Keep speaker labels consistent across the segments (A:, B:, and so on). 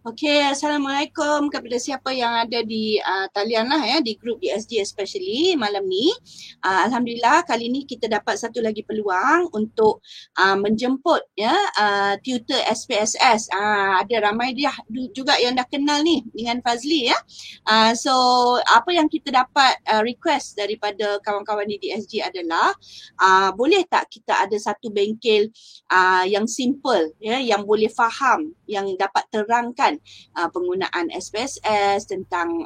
A: Okey, Assalamualaikum kepada siapa yang ada di talian lah ya, di grup DSG especially malam ni. Alhamdulillah kali ni kita dapat satu lagi peluang untuk menjemput ya tutor SPSS. Ada ramai dia juga yang dah kenal ni dengan Fazli ya. So apa yang kita dapat request daripada kawan-kawan di DSG adalah boleh tak kita ada satu bengkel yang simple ya, yang boleh faham, yang dapat terangkan penggunaan SPSS, tentang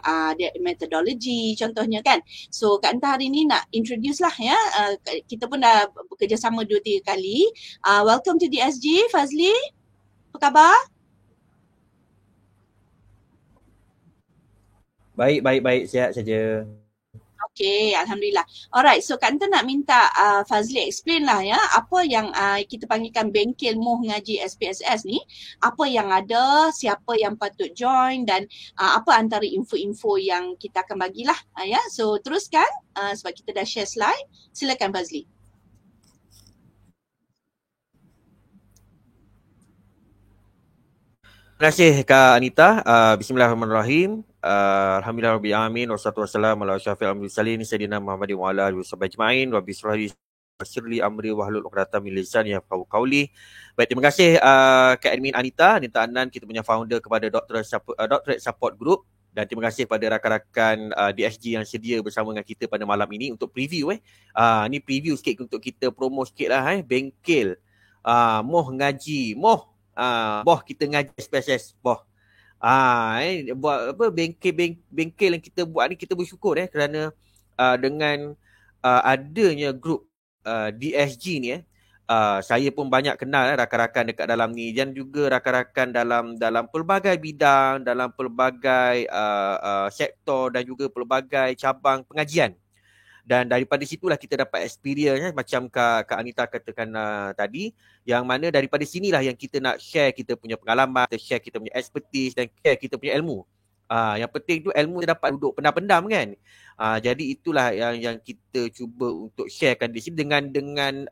A: metodologi contohnya kan. So Kak Anta hari ni nak introduce lah ya. Kita pun dah bekerjasama 2-3 kali. Welcome to DSG, Fazli. Apa khabar?
B: Baik, sihat saja.
A: Okay, Alhamdulillah. Alright, so Kak Anta nak minta Fazli explain lah ya, apa yang kita panggilkan bengkel Muh Ngaji SPSS ni, apa yang ada, siapa yang patut join dan apa antara info-info yang kita akan bagilah ya. So teruskan sebab kita dah share slide. Silakan Fazli.
B: Terima kasih Kak Anita. Bismillahirrahmanirrahim. Alhamdulillah alamin wassalatu wassalamu ala asyrafil mursalin sayyidina Muhammadin wa ala alihi washabbihi ajmain. Rabbi shrah li sadri amri wahlul 'uqdatam min lisani yafqahu qawli. Baik, terima kasih Kak Admin Anita Anan, kita punya founder kepada Doctorate Support Group, dan terima kasih pada rakan-rakan DSG yang sedia bersama dengan kita pada malam ini untuk preview ni preview sikit untuk kita promo sikit lah bengkel Muh Ngaji boh kita ngaji SPSS boh. Buat apa bengkel yang kita buat ni, kita bersyukur kerana dengan adanya grup DSG ni saya pun banyak kenal rakan-rakan dekat dalam ni, dan juga rakan-rakan dalam pelbagai bidang, dalam pelbagai sektor dan juga pelbagai cabang pengajian. Dan daripada situlah kita dapat experience macam Kak Anita katakan tadi, yang mana daripada sinilah yang kita nak share kita punya pengalaman, kita share kita punya expertise dan share kita punya ilmu. Yang penting tu ilmu dapat duduk pendam-pendam kan. Jadi itulah yang kita cuba untuk sharekan di sini dengan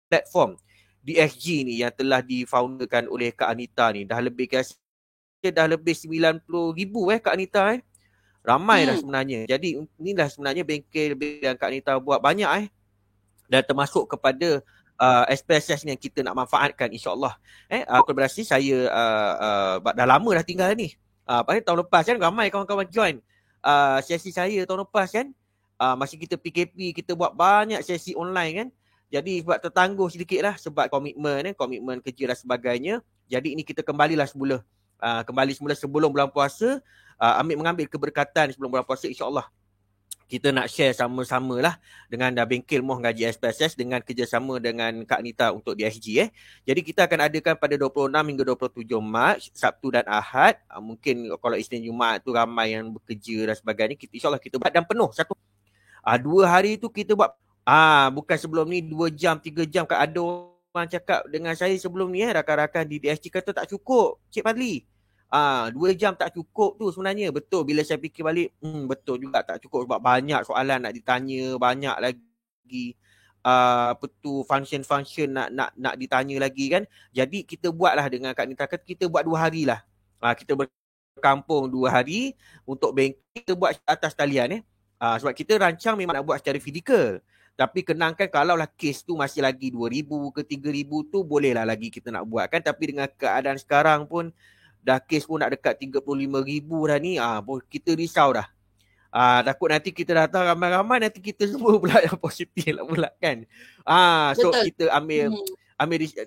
B: platform DSG ni yang telah difounderkan oleh Kak Anita ni. Dah lebih 90,000 Kak Anita Ramai dah sebenarnya. Jadi inilah sebenarnya bengkel yang Kak Anita buat banyak dan termasuk kepada SPSS yang kita nak manfaatkan, insyaAllah. Kolaborasi saya dah lama dah tinggal ni. Tahun lepas kan ramai kawan-kawan join sesi saya tahun lepas kan. Masa kita PKP kita buat banyak sesi online kan. Jadi sebab tertangguh sedikit lah sebab komitmen kerja dan sebagainya. Jadi ini kita kembalilah semula. Kembali semula sebelum bulan puasa. Mengambil keberkatan sebelum bulan puasa, insyaAllah kita nak share sama-sama lah dengan bengkel Muh Ngaji SPSS dengan kerjasama dengan Kak Nita untuk DSG. Jadi kita akan adakan pada 26 hingga 27 Mac, Sabtu dan Ahad. Mungkin kalau Isnin Jumaat tu ramai yang bekerja dan sebagainya, insyaAllah kita buat dan penuh. 2 hari tu kita buat bukan sebelum ni 2 jam, 3 jam. Ada orang cakap dengan saya sebelum ni rakan-rakan di DSG kata tak cukup Cik Fadli. 2 jam tak cukup tu sebenarnya. Betul, bila saya fikir balik, betul juga tak cukup sebab banyak soalan nak ditanya, banyak lagi function nak ditanya lagi kan. Jadi kita buatlah dengan Kak Nita, kita buat 2 hari lah. Kita berkampung 2 hari untuk bengkel, kita buat atas talian sebab kita rancang memang nak buat secara fizikal. Tapi kenangkan kalaulah kes tu masih lagi 2,000 ke 3,000 tu bolehlah lagi kita nak buat kan. Tapi dengan keadaan sekarang pun dah kes pun nak dekat 35,000 dah ni, kita risau dah. Takut nanti kita datang ramai-ramai, nanti kita semua pula yang positif lah pula kan. So
A: Betul.
B: kita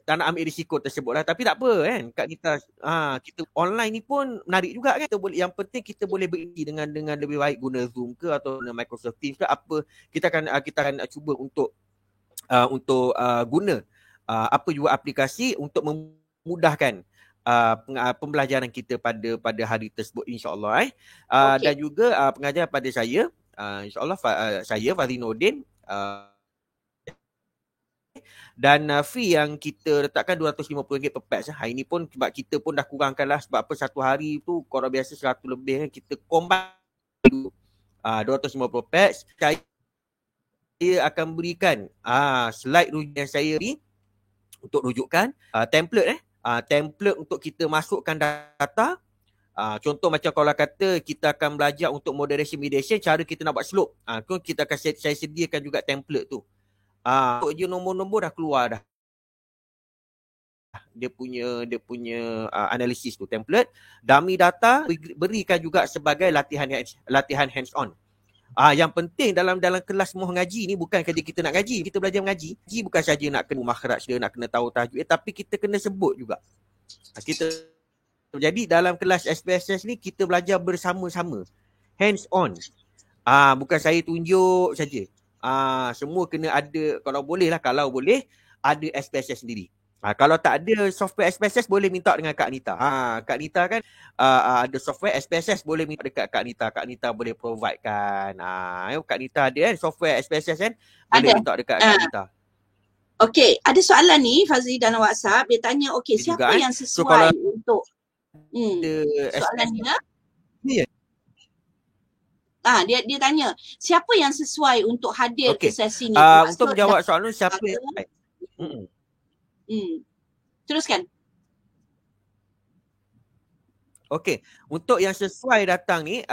B: tak nak ambil risiko tersebut lah. Tapi tak apa kan Kak Nita, kita online ni pun menarik juga kan. Yang penting kita boleh berinteraksi dengan lebih baik guna Zoom ke atau guna Microsoft Teams ke apa. Kita akan cuba untuk guna apa juga aplikasi untuk memudahkan pembelajaran kita pada hari tersebut, insyaAllah. Okay. Dan juga pengajar pada saya, insyaAllah saya Fazli Nordin, dan fee yang kita letakkan RM250 per patch. Hari ni pun sebab kita pun dah kurangkan lah, sebab apa satu hari tu korang biasa 100 lebih kan, kita combine 250 patch. Saya akan berikan slide rujukan saya ni untuk rujukan template template untuk kita masukkan data. Contoh macam kalau kata kita akan belajar untuk moderation mediation, cara kita nak buat slope. Kita akan saya sediakan juga template tu. Untuk je nombor-nombor dah keluar dah. Dia punya analisis tu, template. Dummy data berikan juga sebagai latihan hands on. Yang penting dalam kelas muh ngaji ni bukan kerja kita nak ngaji, kita belajar mengaji. Ngaji bukan saja nak kena makhraj dia, nak kena tahu tajwid, tapi kita kena sebut juga. Jadi dalam kelas SPSS ni kita belajar bersama-sama, hands on. Bukan saya tunjuk saja. Semua kena ada, kalau boleh ada SPSS sendiri. Kalau tak ada software SPSS, boleh minta dengan Kak Anita. Kak Anita kan ada software SPSS, boleh minta dekat Kak Anita. Kak Anita boleh provide kan. Kak Anita ada kan software SPSS kan? Boleh minta dekat Kak Anita.
A: Okey, ada soalan ni Fazli dalam WhatsApp. Dia tanya, siapa yang sesuai untuk soalan dia? Dia tanya, siapa yang sesuai untuk hadir ke sesi ni?
B: Untuk menjawab soalan siapa yang
A: teruskan.
B: Okey, untuk yang sesuai datang ni,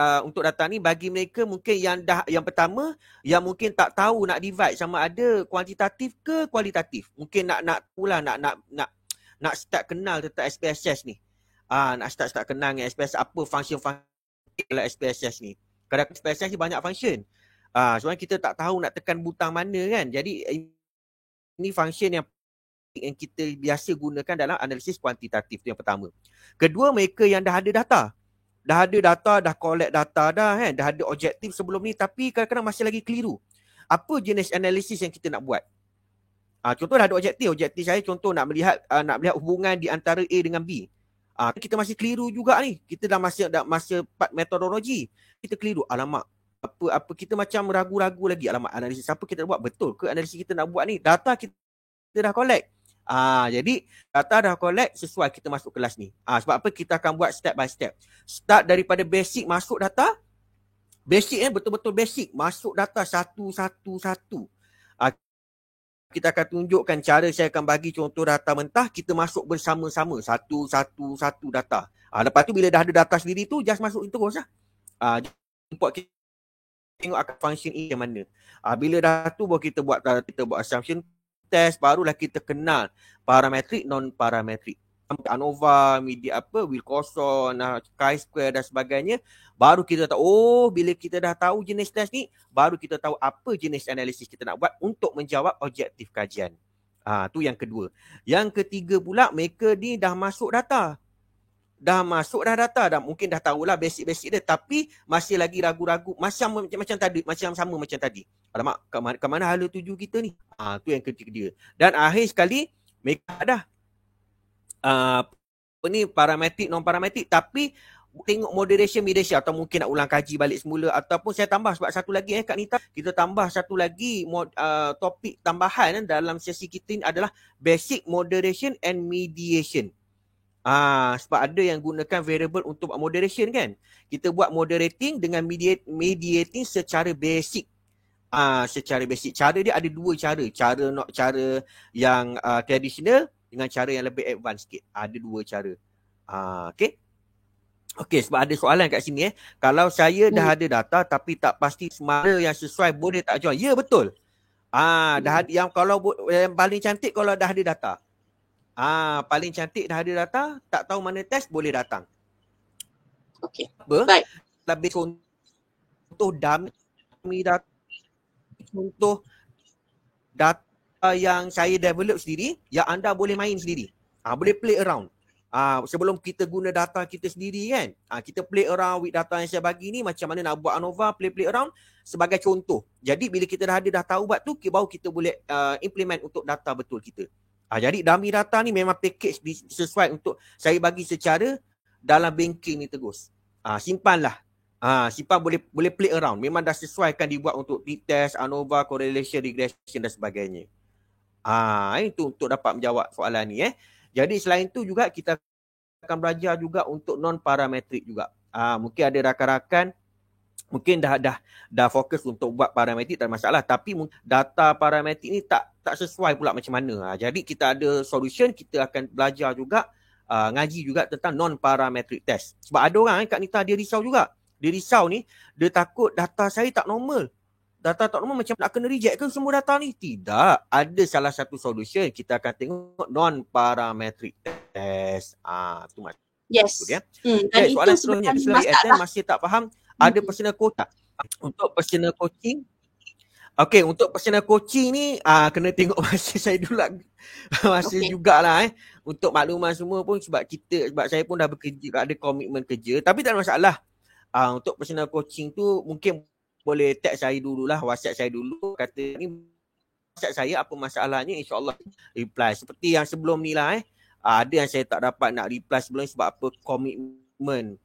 B: bagi mereka mungkin yang pertama yang mungkin tak tahu nak divide sama ada kuantitatif ke kualitatif. Mungkin nak pula nak start kenal tentang SPSS ni. Nak start kenal dengan SPSS, apa function-function dalam SPSS ni. Kadang-kadang SPSS ni banyak function. Sebenarnya kita tak tahu nak tekan butang mana kan. Jadi ini function yang kita biasa gunakan dalam analisis kuantitatif, tu yang pertama. Kedua, mereka yang dah ada data. Dah collect data dah kan. Dah ada objektif sebelum ni tapi kadang-kadang masih lagi keliru. Apa jenis analisis yang kita nak buat? Contoh dah ada objektif. Objektif saya contoh nak melihat hubungan di antara A dengan B. Kita masih keliru juga ni. Kita dah masa part metodologi. Kita keliru. Alamak. Apa kita macam ragu-ragu lagi. Alamak, analisis apa kita nak buat? Betul ke analisis kita nak buat ni? Data kita dah collect. Jadi data dah collect, sesuai kita masuk kelas ni. Sebab apa kita akan buat step by step. Start daripada basic masuk data. Basic betul-betul basic. Masuk data satu. Kita akan tunjukkan cara saya akan bagi contoh data mentah. Kita masuk bersama-sama. Satu data. Lepas tu bila dah ada data sendiri tu, just masuk terus lah. Kita tengok akan function ini yang mana. Bila dah tu baru kita buat assumption test, barulah kita kenal parametrik, non-parametrik. ANOVA, media Wilcoxon, chi-square dan sebagainya. Baru kita tahu, bila kita dah tahu jenis test ni, baru kita tahu apa jenis analisis kita nak buat untuk menjawab objektif kajian. Tu yang kedua. Yang ketiga pula, mereka ni dah masuk data. Dah mungkin dah tahulah basic-basic dia, tapi masih lagi ragu-ragu macam tadi. Alamak, ke mana hala tuju kita ni? Tu yang ketiga. Dan akhir sekali mereka dah parametrik, non-parametrik, tapi tengok moderation mediation atau mungkin nak ulang kaji balik semula, ataupun saya tambah sebab satu lagi Kak Nita, kita tambah satu lagi topik tambahan dalam sesi kita ni adalah basic moderation and mediation. Sebab ada yang gunakan variable untuk moderation kan. Kita buat moderating dengan mediating secara basic. Cara dia ada dua cara. Cara yang traditional dengan cara yang lebih advance sikit. Ada dua cara. Okey, sebab ada soalan kat sini Kalau saya dah ada data tapi tak pasti mana yang sesuai, boleh tak join? Ya, betul. Dah ada, yang paling cantik kalau dah ada data. Paling cantik dah ada data, tak tahu mana test, boleh datang.
A: Okey. Baik.
B: Lebih contoh dummy data, contoh data yang saya develop sendiri, yang anda boleh main sendiri. Boleh play around. Sebelum kita guna data kita sendiri kan, kita play around with data yang saya bagi ni, macam mana nak buat ANOVA, play around sebagai contoh. Jadi bila kita dah tahu buat tu, baru kita boleh implement untuk data betul kita. Jadi dummy data ni memang package sesuai untuk saya bagi secara dalam banking ni terus. Simpanlah. Simpan boleh play around. Memang dah sesuaikan dibuat untuk t-test, ANOVA, correlation, regression dan sebagainya. Itu untuk dapat menjawab soalan ni. Jadi selain tu juga kita akan belajar juga untuk non-parametrik juga. Mungkin ada rakan-rakan mungkin dah fokus untuk buat parametrik, tak ada masalah, tapi data parametrik ni tak sesuai pula macam mana. Jadi kita ada solution, kita akan belajar juga ngaji juga tentang non-parametric test. Sebab ada orang Kak Nita dia risau juga. Dia risau ni, dia takut data saya tak normal. Data tak normal macam nak kena reject ke semua data ni? Tidak. Ada salah satu solution. Kita akan tengok non-parametric test. Tu maksud
A: Yes.
B: dia.
A: Dan
B: Soalan
A: itu
B: seterusnya,
A: sebenarnya
B: Atan
A: masalah.
B: masih tak faham ada personal coach tak? Untuk personal coaching, okey, untuk personal coaching ni kena tengok masa saya dulu lah. Masa jugalah Untuk makluman semua pun sebab saya pun dah bekerja, ada komitmen kerja, tapi tak ada masalah. Untuk personal coaching tu mungkin boleh text saya dululah, WhatsApp saya dulu, kata ni WhatsApp saya apa masalahnya, insya-Allah reply. Seperti yang sebelum ni lah ada yang saya tak dapat nak reply sebelum ni sebab apa, komitmen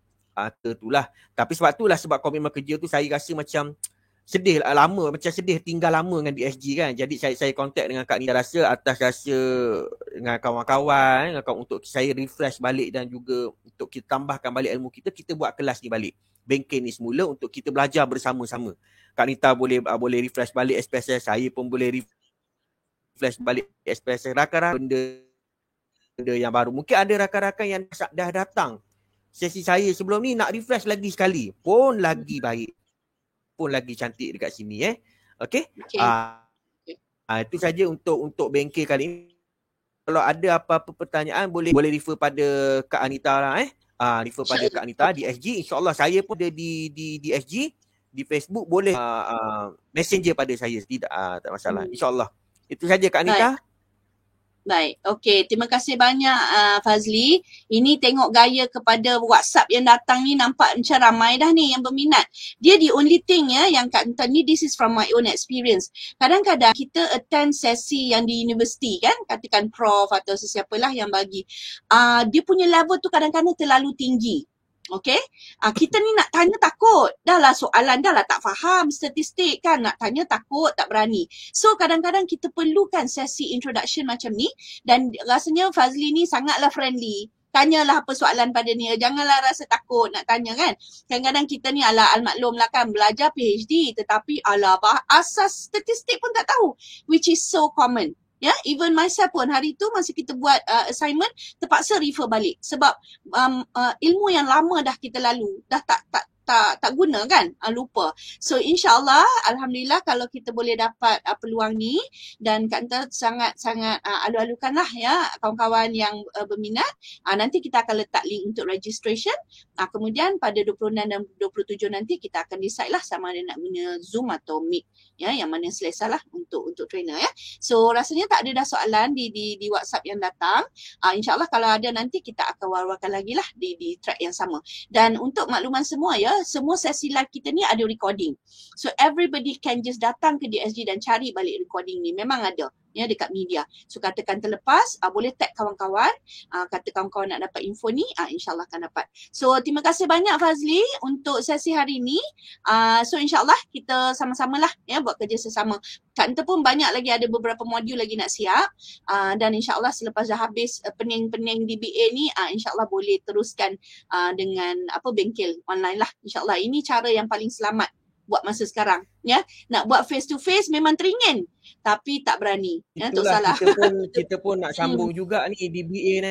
B: itulah. Tapi sebab komitmen kerja tu saya rasa macam sedih lama, macam sedih tinggal lama dengan DSG kan. Jadi saya kontak dengan Kak Nita rasa dengan kawan-kawan untuk saya refresh balik dan juga untuk kita tambahkan balik ilmu kita buat kelas ni balik. Bengkel ni semula untuk kita belajar bersama-sama. Kak Nita boleh refresh balik SPSS, saya pun boleh refresh balik SPSS, rakan-rakan benda yang baru. Mungkin ada rakan-rakan yang dah datang sesi saya sebelum ni nak refresh lagi sekali. Pun lagi baik. Pun lagi cantik dekat sini Okey. Itu saja untuk bengkel kali ini. Kalau ada apa-apa pertanyaan boleh refer pada Kak Anita lah refer pada Kak Anita di SG. InsyaAllah saya pun ada di SG, di Facebook, boleh messenger pada saya. Tidak tak masalah. InsyaAllah. Itu saja Kak Anita.
A: Baik, okey. Terima kasih banyak Fazli. Ini tengok gaya kepada WhatsApp yang datang ni nampak macam ramai dah ni yang berminat. Dia the only thing yang Kak Nita ni, this is from my own experience. Kadang-kadang kita attend sesi yang di universiti kan, katakan prof atau sesiapalah yang bagi. Dia punya level tu kadang-kadang terlalu tinggi. Okay, kita ni nak tanya takut. Dah lah soalan, dah lah tak faham statistik kan. Nak tanya takut, tak berani. So kadang-kadang kita perlukan sesi introduction macam ni. Dan rasanya Fazli ni sangatlah friendly. Tanyalah apa soalan pada dia. Janganlah rasa takut nak tanya kan. Kadang-kadang kita ni al-maklum lah kan. Belajar PhD tetapi asas statistik pun tak tahu. Which is so common. Ya, even myself pun hari tu masa kita buat assignment terpaksa refer balik sebab ilmu yang lama dah kita lalu, dah tak guna kan, lupa. So insyaAllah, Alhamdulillah kalau kita boleh dapat peluang ni dan Kak Nita sangat-sangat alu-alukanlah ya kawan-kawan yang berminat. Nanti kita akan letak link untuk registration. Kemudian pada 26 dan 27 nanti kita akan decide lah sama ada nak guna Zoom atau Meet ya, yang mana selesa lah untuk trainer ya. So rasanya tak ada dah soalan di WhatsApp yang datang. InsyaAllah kalau ada nanti kita akan war-warkan lagi lah di track yang sama. Dan untuk makluman semua ya, semua sesi live kita ni ada recording. So everybody can just datang ke DSG dan cari balik recording ni. Memang ada ya dekat media. So katakan terlepas, boleh tag kawan-kawan. Kata kawan-kawan nak dapat info ni, insyaAllah akan dapat. So terima kasih banyak Fazli untuk sesi hari ni. So insyaAllah kita sama-samalah ya buat kerja sesama. Kak Nita pun banyak lagi, ada beberapa modul lagi nak siap. Dan insyaAllah selepas dah habis pening-pening DBA ni, insyaAllah boleh teruskan dengan bengkel online lah. InsyaAllah ini cara yang paling selamat buat masa sekarang ya. Nak buat face to face memang teringin tapi tak berani ya. Tok salah.
B: Kita pun nak sambung juga ni DBA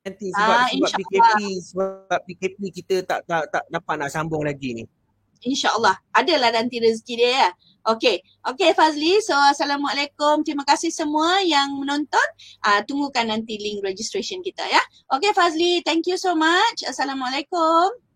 B: nanti sebab PKP kita tak dapat nak sambung lagi ni.
A: InsyaAllah adalah nanti rezeki dia ya. Okey Fazli, so Assalamualaikum. Terima kasih semua yang menonton. Tunggukan nanti link registration kita ya. Okey Fazli, thank you so much. Assalamualaikum.